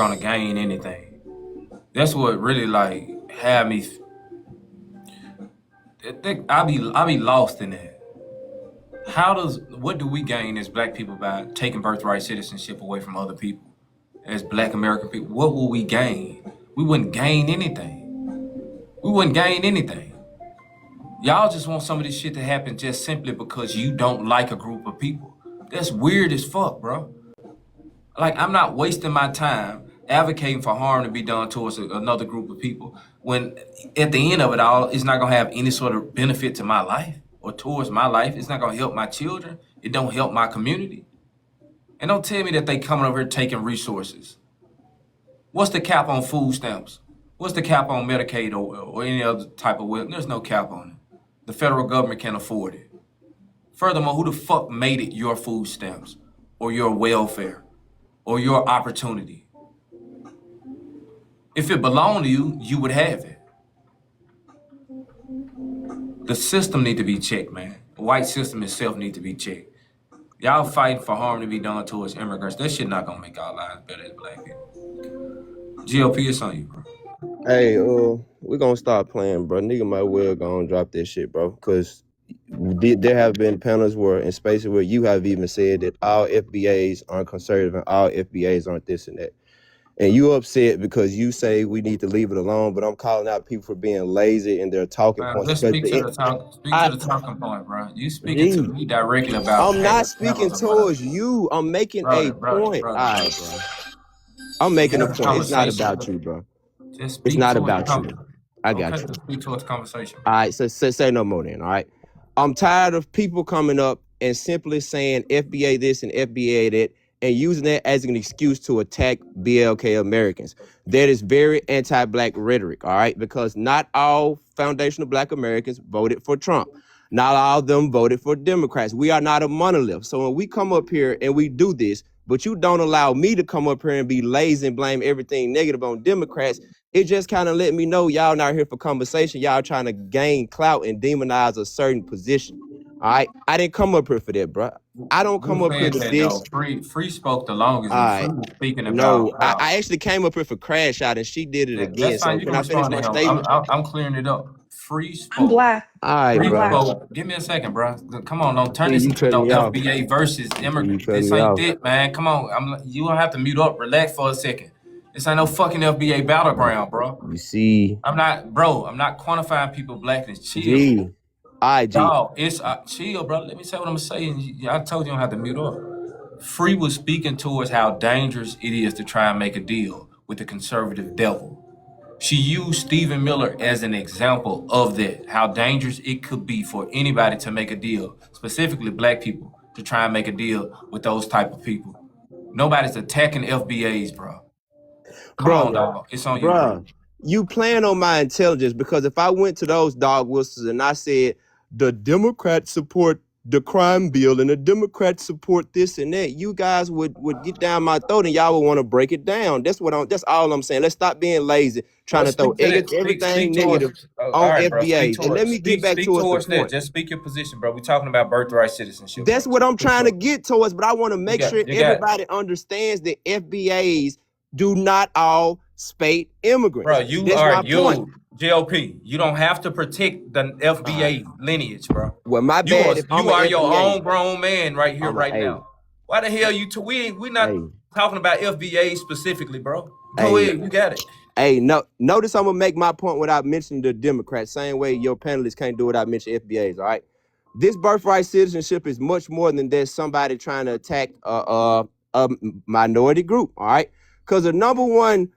gonna gain anything. That's what really like had me. I be lost in that. What do we gain as black people by taking birthright citizenship away from other people? As black American people, what will we gain? We wouldn't gain anything. We wouldn't gain anything. Y'all just want some of this shit to happen just simply because you don't like a group of people. That's weird as fuck, bro. Like, I'm not wasting my time advocating for harm to be done towards another group of people when at the end of it all, it's not gonna have any sort of benefit to my life or towards my life. It's not gonna help my children. It don't help my community. And don't tell me that they coming over here taking resources. What's the cap on food stamps? What's the cap on Medicaid or any other type of welfare? There's no cap on it. The federal government can't afford it. Furthermore, who the fuck made it your food stamps or your welfare or your opportunity? If it belonged to you, you would have it. The system need to be checked, man. The white system itself need to be checked. Y'all fighting for harm to be done towards immigrants. That shit not gonna make our lives better as black people. GOP, it's on you, bro. Hey, we're gonna start playing, bro. Nigga might well go and drop this shit, bro. Cause there have been panels where in spaces where you have even said that all FBAs aren't conservative and all FBAs aren't this and that. And you upset because you say we need to leave it alone, but I'm calling out people for being lazy in their talking points. Let's speak to the talking point, bro. You speaking to me directly about. I'm not speaking towards you. I'm making a point. All right, bro. I'm making a point. It's not about you, bro. It's not about you. I got you. Speak towards the conversation. All right, so say no more then, all right? I'm tired of people coming up and simply saying FBA this and FBA that and using that as an excuse to attack BLK Americans. That is very anti-black rhetoric, all right? Because not all foundational black Americans voted for Trump. Not all of them voted for Democrats. We are not a monolith. So when we come up here and we do this, but you don't allow me to come up here and be lazy and blame everything negative on Democrats, it just kind of let me know y'all not here for conversation. Y'all trying to gain clout and demonize a certain position. All right, I didn't come up here for that, bro. I don't come up here to this. Free spoke the longest. Free was speaking about. No, I actually came up here for Crash Out, and she did it again. That's fine. So can I finish my statement? I'm clearing it up. Free spoke. I'm black. All right, Free bro. spoke. Give me a second, bro. Come on, don't turn this into no FBA versus immigrant. This ain't it, man. Come on, you don't have to mute up. Relax for a second. This ain't no fucking FBA battleground, bro. You see, I'm not quantifying people blackness. Chill. G. All right, G. No, it's chill, bro. Let me say what I'm saying. I told you don't have to mute up. Free was speaking towards how dangerous it is to try and make a deal with the conservative devil. She used Stephen Miller as an example of that, how dangerous it could be for anybody to make a deal, specifically black people, to try and make a deal with those type of people. Nobody's attacking FBAs, bro. Come on, dog. It's on you, bro. You playing on my intelligence because if I went to those dog whistles and I said the Democrats support the crime bill and the Democrats support this and that, you guys would get down my throat and y'all would want to break it down. That's all I'm saying. Let's stop being lazy, trying to throw everything negative on FBA. And let me get back towards the point. Just speak your position, bro. We're talking about birthright citizenship. That's what I'm trying to get towards, but I want to make sure everybody understands that FBAs do not all spate immigrants. Bro, GOP. You don't have to protect the FBA lineage, bro. Well, my bad. You are your own grown man right here, now. Why the hell we're not talking about FBA specifically, bro? Go ahead, you got it. Hey, notice I'm gonna make my point without mentioning the Democrats. Same way your panelists can't do it without mentioning FBAs. All right. This birthright citizenship is much more than there's somebody trying to attack a minority group. All right. Because the number one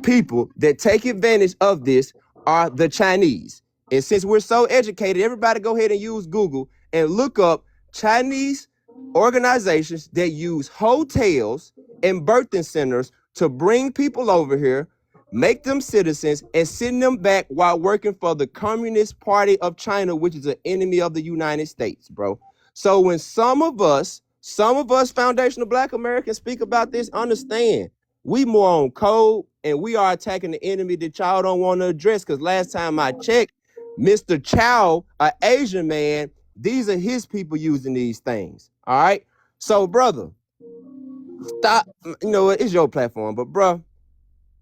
people that take advantage of this are the Chinese. And since we're so educated, everybody go ahead and use Google and look up Chinese organizations that use hotels and birthing centers to bring people over here, make them citizens, and send them back while working for the Communist Party of China, which is an enemy of the United States, bro. So when some of us foundational black Americans speak about this, understand we more on code and we are attacking the enemy that y'all don't want to address. Because last time I checked, Mr. Chow, an Asian man, these are his people using these things. All right. So, brother, Stop. You know what? It's your platform, but bruh,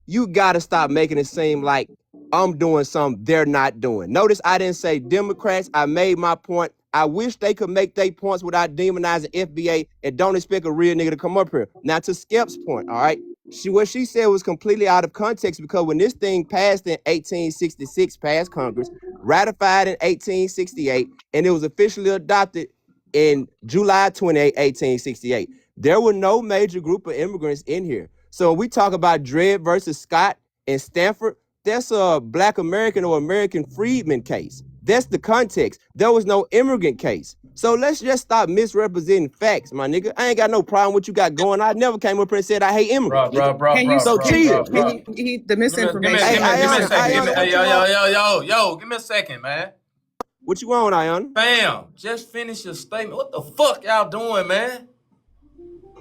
you gotta stop making it seem like I'm doing something they're not doing. Notice I didn't say Democrats. I made my point. I wish they could make their points without demonizing FBA and don't expect a real nigga to come up here. Now to Skep's point, all right. What she said was completely out of context because when this thing passed in 1866, passed Congress, ratified in 1868, and it was officially adopted in July 28, 1868. There were no major group of immigrants in here. So when we talk about Dred versus Scott and Stanford, that's a Black American or American freedman case. That's the context. There was no immigrant case. So let's just stop misrepresenting facts, my nigga. I ain't got no problem with what you got going. I never came up here and said I hate immigrants. Can you So chill, nigga. the misinformation? Hey, Give me a Ayana, second. Ayana, what you want? Yo, give me a second, man. What you want, Ayana? Fam, just finish your statement. What the fuck y'all doing, man?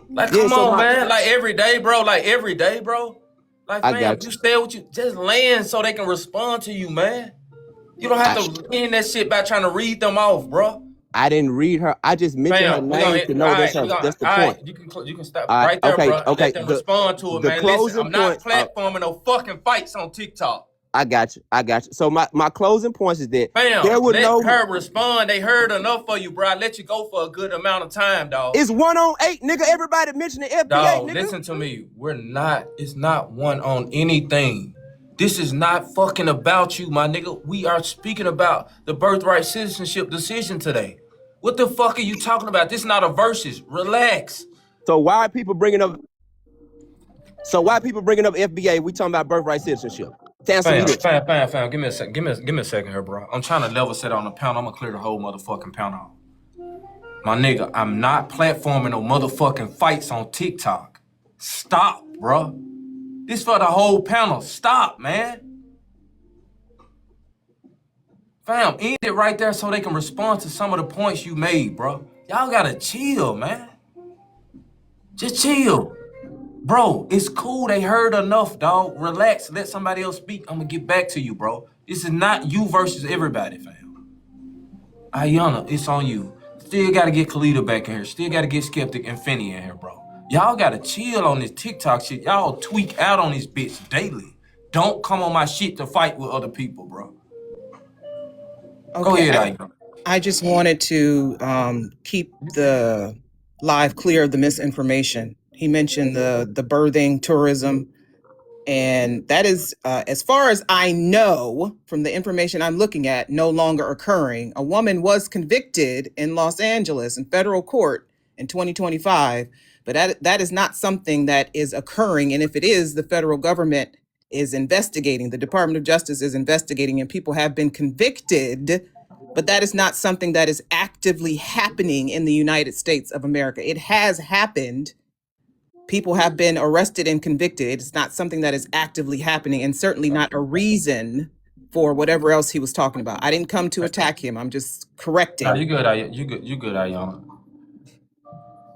Like, Yeah, come so on, my- man. Like every day, bro. Like every day, bro. Like, I fam, got you you. stay with you. Just land so they can respond to you, man. You don't have to end that shit by trying to read them off, bro. I didn't read her. I just mentioned her Fam, name to know that's her. That's the point. You can stop All right, right there, okay, bro. okay. Let them respond to it, the man. closing Listen, I'm not point. platforming no fucking fights on TikTok. I got you. I got you. So my closing points is that Fam, there would let no. her respond. They heard enough for you, bro. I let you go for a good amount of time, dog. It's 1-on-8, nigga. Everybody mentioning FBA, Dog, nigga. listen to me. It's not one on anything. This is not fucking about you, my nigga. We are speaking about the birthright citizenship decision today. What the fuck are you talking about? This is not a versus. Relax. So why are people bringing up? So why people bringing up FBA? We talking about birthright citizenship. Answer me this. Fam. Give me a second. Give me a second here, bro. I'm trying to level set on the pound. I'm gonna clear the whole motherfucking pound out. My nigga, I'm not platforming no motherfucking fights on TikTok. Stop, bro. This for the whole panel. Stop, man. Fam, end it right there so they can respond to some of the points you made, bro. Y'all gotta chill, man. Just chill. Bro, it's cool. They heard enough, dog. Relax. Let somebody else speak. I'm gonna get back to you, bro. This is not you versus everybody, fam. Ayana, it's on you. Still gotta get Khalida back in here. Still gotta get Skeptic and Finney in here, bro. Y'all gotta chill on this TikTok shit. Y'all tweak out on this bitch daily. Don't come on my shit to fight with other people, bro. Okay, Go ahead, Ayana. I just wanted to keep the live clear of the misinformation. He mentioned the birthing tourism, and that is, as far as I know from the information I'm looking at, no longer occurring. A woman was convicted in Los Angeles in federal court in 2025, but that is not something that is occurring. And if it is, the federal government is investigating. The Department of Justice is investigating, and people have been convicted. But that is not something that is actively happening in the United States of America. It has happened. People have been arrested and convicted. It's not something that is actively happening, and certainly not a reason for whatever else he was talking about. I didn't come to attack him. I'm just correcting. No, you good, Ayana. You good, Ayana.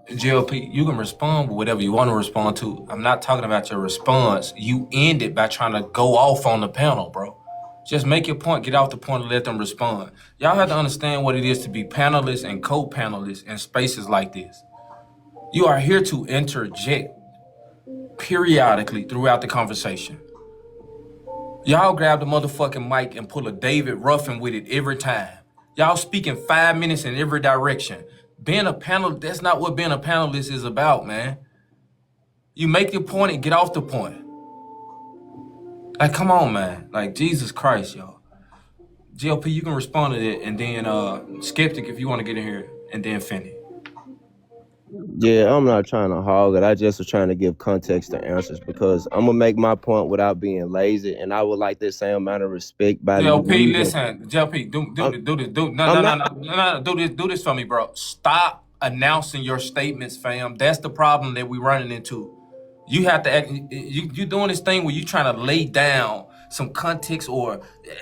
GLP, you can respond with whatever you want to respond to. I'm not talking about your response. You end it by trying to go off on the panel, bro. Just make your point, get off the point, and let them respond. Y'all have to understand what it is to be panelists and co-panelists in spaces like this. You are here to interject periodically throughout the conversation. Y'all grab the motherfucking mic and pull a David Ruffin with it every time. Y'all speaking 5 minutes in every direction. Being a panelist, that's not what being a panelist is about, man. You make your point and get off the point. Like, come on, man. Like, Jesus Christ, y'all. GLP, you can respond to it, and then Skeptic, if you want to get in here, and then Finney. Yeah, I'm not trying to hog it. I just was trying to give context to answers because I'm gonna make my point without being lazy, and I would like the same amount of respect by GLP, listen, GLP, do this for me, bro. Stop announcing your statements, fam. That's the problem that we running into. You have to act. You doing this thing where you trying to lay down some context, or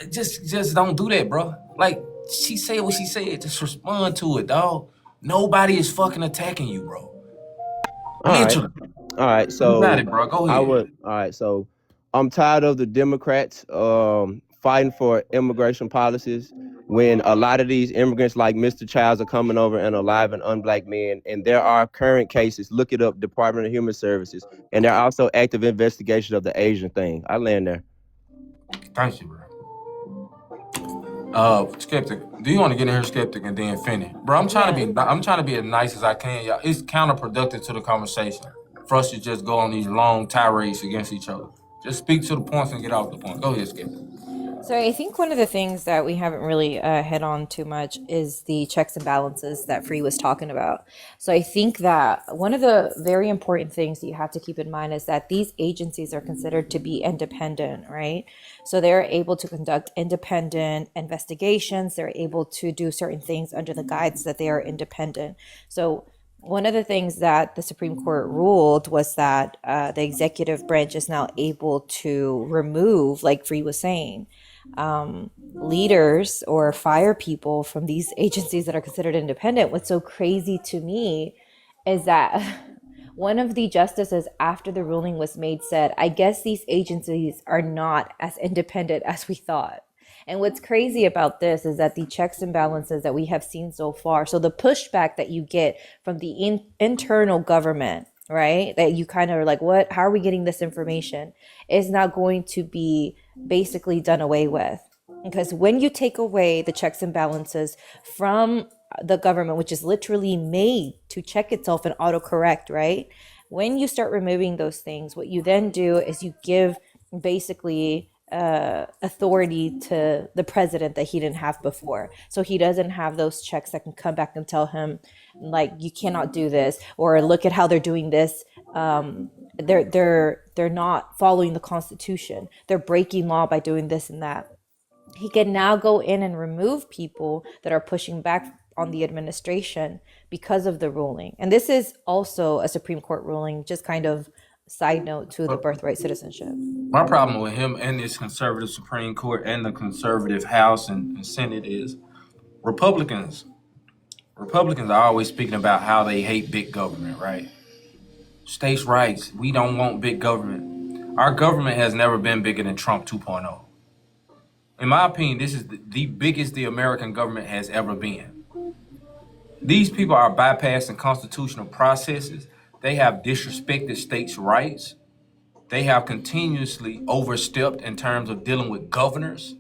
just don't do that, bro. Like, she said what she said. Just respond to it, dog. Nobody is fucking attacking you, bro. Literally. All right. So you got it, bro. Go ahead. All right. So I'm tired of the Democrats fighting for immigration policies when a lot of these immigrants like Mr. Childs are coming over and alive and unblack men. And there are current cases, look it up, Department of Human Services. And there are also active investigations of the Asian thing. I land there. Thank you, bro. Skeptic, do you want to get in here, Skeptic, and then finish, bro? I'm trying to be as nice as I can, y'all. It's counterproductive to the conversation for us to just go on these long tirades against each other. Just speak to the points and get off the point. Go ahead, Skeptic. So I think one of the things that we haven't really hit on too much is the checks and balances that Free was talking about. So I think that one of the very important things that you have to keep in mind is that these agencies are considered to be independent, right? So they're able to conduct independent investigations. They're able to do certain things under the guides that they are independent. So one of the things that the Supreme Court ruled was that the executive branch is now able to remove, like Free was saying, leaders or fire people from these agencies that are considered independent. What's so crazy to me is that one of the justices, after the ruling was made, said, I guess these agencies are not as independent as we thought. And what's crazy about this is that the checks and balances that we have seen so far, so the pushback that you get from the internal government, right, that you kind of are like, what, how are we getting this information, is not going to be basically done away with. Because when you take away the checks and balances from the government, which is literally made to check itself and autocorrect, right? When you start removing those things, what you then do is you give basically authority to the president that he didn't have before. So he doesn't have those checks that can come back and tell him, like, you cannot do this, or look at how they're doing this. They're not following the Constitution. They're breaking law by doing this and that. He can now go in and remove people that are pushing back on the administration because of the ruling. And this is also a Supreme Court ruling, just kind of side note to the birthright citizenship. My problem with him and this conservative Supreme Court and the conservative House and Senate is Republicans are always speaking about how they hate big government, right? States' rights. We don't want big government. Our government has never been bigger than Trump 2.0. In my opinion, this is the biggest the American government has ever been. These people are bypassing constitutional processes. They have disrespected states' rights. They have continuously overstepped in terms of dealing with governors.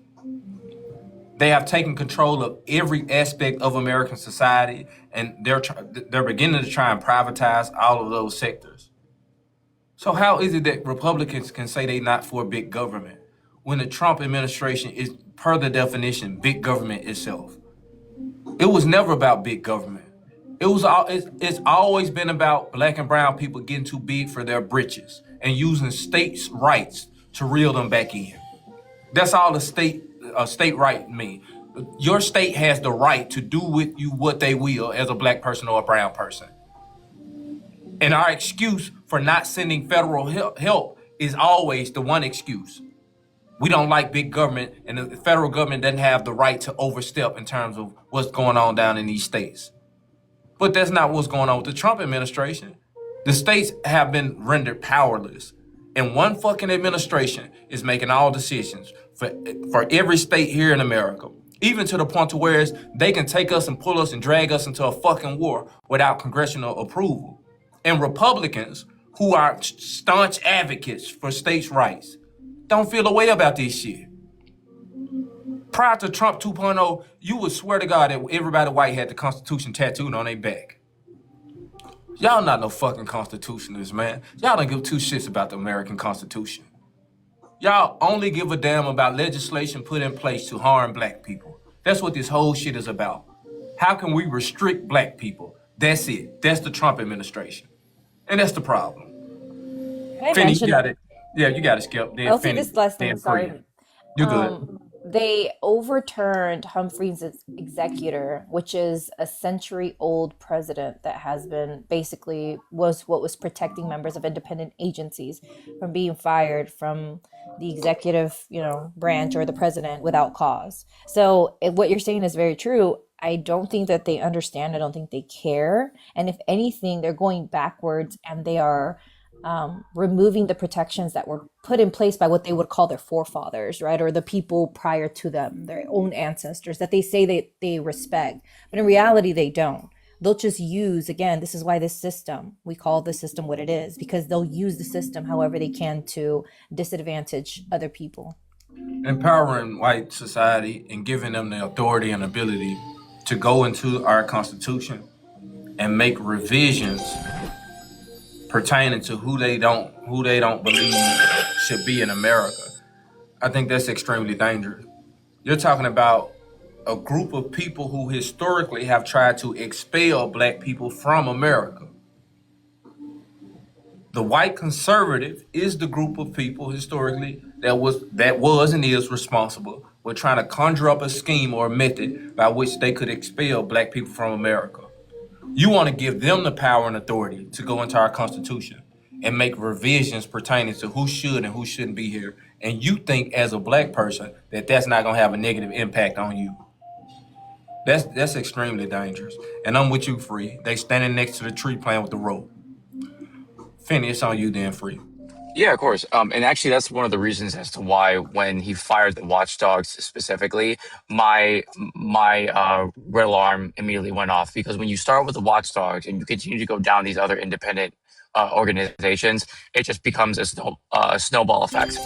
They have taken control of every aspect of American society, and they're beginning to try and privatize all of those sectors. So how is it that Republicans can say they're not for big government when the Trump administration is, per the definition, big government itself? It was never about big government. It's always been about black and brown people getting too big for their britches and using states' rights to reel them back in. That's all the state right mean. Your state has the right to do with you what they will as a black person or a brown person. And our excuse for not sending federal help is always the one excuse. We don't like big government, and the federal government doesn't have the right to overstep in terms of what's going on down in these states. But that's not what's going on with the Trump administration. The states have been rendered powerless. And one fucking administration is making all decisions for every state here in America. Even to the point to where they can take us and pull us and drag us into a fucking war without congressional approval. And Republicans, who are staunch advocates for states' rights, don't feel a way about this shit. Prior to Trump 2.0, you would swear to God that everybody white had the Constitution tattooed on their back. Y'all not no fucking constitutionalists, man. Y'all don't give two shits about the American Constitution. Y'all only give a damn about legislation put in place to harm black people. That's what this whole shit is about. How can we restrict black people? That's it. That's the Trump administration. And that's the problem. Finny, you got it. Yeah, you got to Skip. Then I'll say Finny, this last thing, then sorry. Priya. You good. They overturned Humphrey's executor, which is a century-old president that has been basically was what was protecting members of independent agencies from being fired from the executive, branch or the president without cause. So what you're saying is very true. I don't think that they understand. I don't think they care. And if anything, they're going backwards, and they are removing the protections that were put in place by what they would call their forefathers, right? Or the people prior to them, their own ancestors that they say they respect. But in reality, they don't. They'll just use, again, this is why this system, we call the system what it is, because they'll use the system however they can to disadvantage other people. Empowering white society and giving them the authority and ability to go into our Constitution and make revisions pertaining to who they don't believe should be in America. I think that's extremely dangerous. You're talking about a group of people who historically have tried to expel black people from America. The white conservative is the group of people historically that was and is responsible with trying to conjure up a scheme or a method by which they could expel black people from America. You want to give them the power and authority to go into our Constitution and make revisions pertaining to who should and who shouldn't be here. And you think as a black person that that's not going to have a negative impact on you. That's extremely dangerous. And I'm with you, Free. They standing next to the tree playing with the rope. Finney, it's on you then, Free. Yeah, of course. And actually, that's one of the reasons as to why, when he fired the watchdogs specifically, my red alarm immediately went off. Because when you start with the watchdogs and you continue to go down these other independent organizations, it just becomes a snowball effect.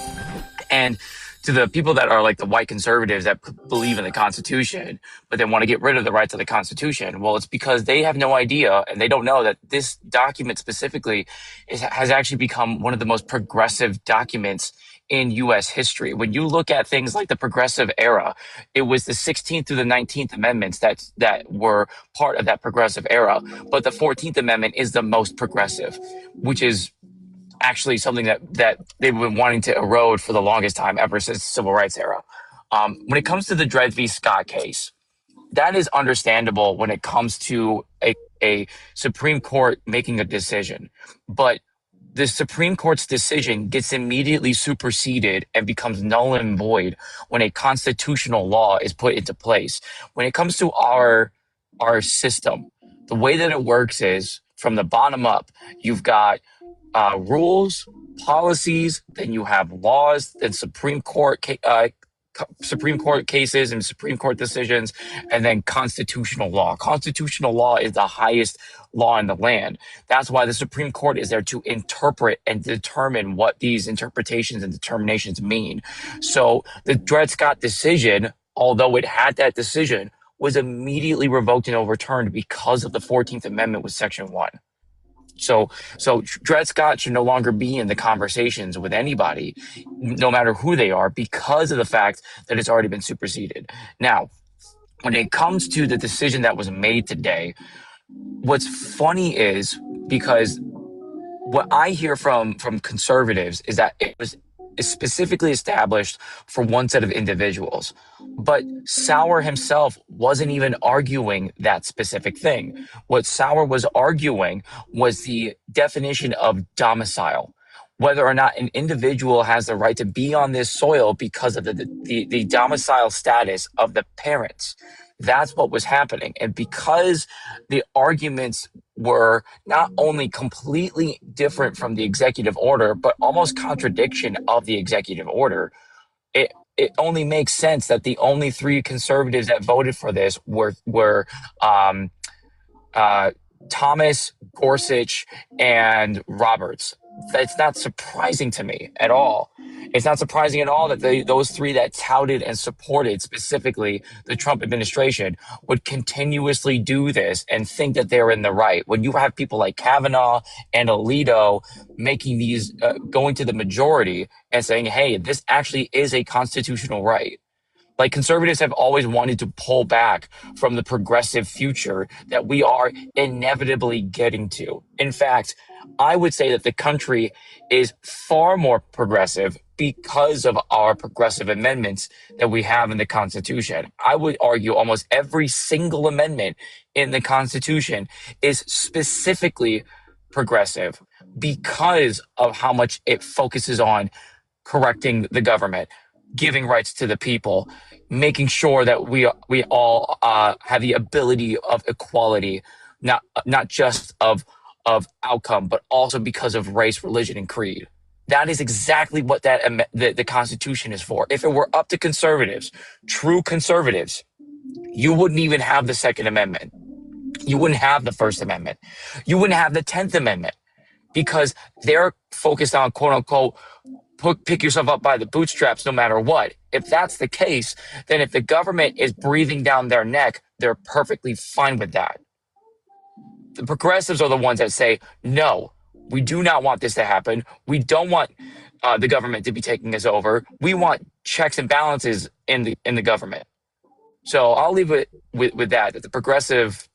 And to the people that are like the white conservatives that believe in the Constitution, but then want to get rid of the rights of the Constitution, well, it's because they have no idea and they don't know that this document specifically has actually become one of the most progressive documents in U.S. history. When you look at things like the progressive era, it was the 16th through the 19th Amendments that were part of that progressive era. But the 14th Amendment is the most progressive, which is actually something that they've been wanting to erode for the longest time, ever since the civil rights era. When it comes to the Dred v. Scott case, that is understandable when it comes to a Supreme Court making a decision. But the Supreme Court's decision gets immediately superseded and becomes null and void when a constitutional law is put into place. When it comes to our system, the way that it works is from the bottom up. You've got rules, policies, then you have laws, then Supreme Court cases and Supreme Court decisions, and then constitutional law. Constitutional law is the highest law in the land. That's why the Supreme Court is there to interpret and determine what these interpretations and determinations mean. So the Dred Scott decision, although it had that decision, was immediately revoked and overturned because of the 14th Amendment with Section 1. So Dred Scott should no longer be in the conversations with anybody, no matter who they are, because of the fact that it's already been superseded. Now, when it comes to the decision that was made today, what's funny is, because what I hear from conservatives is that it was specifically established for one set of individuals. But Sauer himself wasn't even arguing that specific thing. What Sauer was arguing was the definition of domicile, whether or not an individual has the right to be on this soil because of the domicile status of the parents. That's what was happening. And because the arguments were not only completely different from the executive order, but almost contradiction of the executive order, it only makes sense that the only three conservatives that voted for this were Thomas, Gorsuch, and Roberts. It's not surprising to me at all. It's not surprising at all that those three that touted and supported specifically the Trump administration would continuously do this and think that they're in the right. When you have people like Kavanaugh and Alito making these, going to the majority and saying, hey, this actually is a constitutional right. Like, conservatives have always wanted to pull back from the progressive future that we are inevitably getting to. In fact, I would say that the country is far more progressive because of our progressive amendments that we have in the Constitution. I would argue almost every single amendment in the Constitution is specifically progressive because of how much it focuses on correcting the government, giving rights to the people, making sure that we all have the ability of equality, not just of of outcome, but also because of race, religion, and creed. That is exactly what the Constitution is for. If it were up to conservatives, true conservatives, you wouldn't even have the Second Amendment. You wouldn't have the First Amendment. You wouldn't have the 10th Amendment, because they're focused on, quote unquote, pick yourself up by the bootstraps no matter what. If that's the case, then if the government is breathing down their neck, they're perfectly fine with that. The progressives are the ones that say, no, we do not want this to happen. We don't want the government to be taking us over. We want checks and balances in the government. So I'll leave it with that. That the progressive